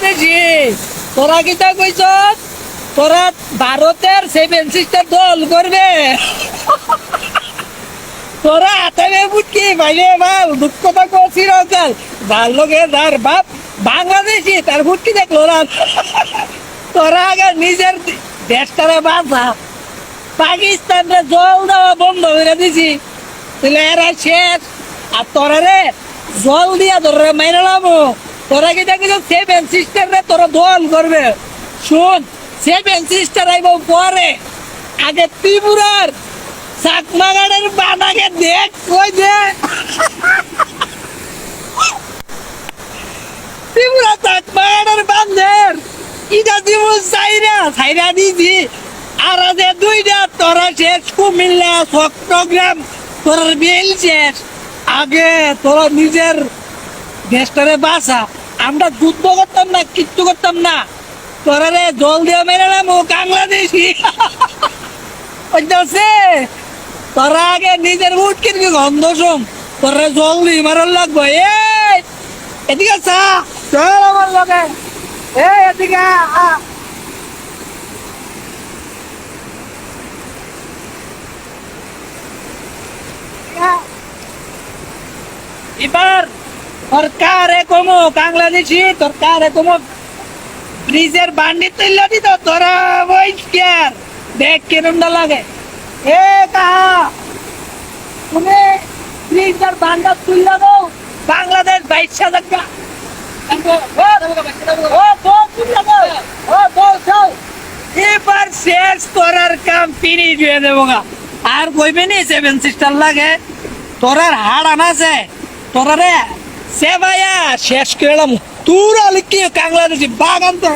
বাংলাদেশি তোরা কি তা কইছ তোরা ভারতের সেভেন সিস্টার দল করবে তোরা হাতে বুটকি ভাইলে বাপ দুঃখ তো করছিল যার লোকে যার বাপ বাংলাদেশি তার বুটকি দেখলো না তোরা আগে নিজের দেশটারে বাঁচা পাকিস্তানরে জল দেওয়া বন্ধ করে দিছি তাহলে এরা শেষ আর তোরা রে জল দিয়া তোরা মাইরালাম তোরা কি দেখি সেভেন সিস্টার রে তোরা দল করবে শুন সেভেন সিস্টার আইব পরে আগে ত্রিপুরার চাকমাগাড়ের বানাকে দেখ কই দে ত্রিপুরা চাকমাগাড়ের বান্ধের ইটা দিব সাইরা দিছি আর যে দুইটা তোরা শেষ কুমিল্লা চট্টগ্রাম তোর বেল শেষ আগে তোরা নিজের দেশটারে বাঁচা আমরা যুদ্ধ করতাম না কিচ্ছু করতাম না তোরা রে জল দিয়ে মেরে নাম বাংলাদেশি তোরা আগে নিজের উঠ কিনবি গন্ধ শুন তোরা জল দিয়ে মারার লাগবো এদিকে চা চল আমার লগে এদিকে এবার সরকারে কমো বাংলাদেশি সরকারে কমো ব্রিজের বান্ডি তুললে দিত তোরা ওই কেয়ার দেখ কিরমটা লাগে কাহা তুমি ব্রিজের বান্ডা তুললে দাও বাংলাদেশ 22,000 টাকা এবার শেষ করার কাম ফিনিশ হয়ে দেবো আর কইবে নি সেভেন সিস্টার লাগে তোরার হাড় আনাছে তোরা রে সে ভাইয়া শেষ করলাম তোরা লিখি বাংলাদেশি বাগান তো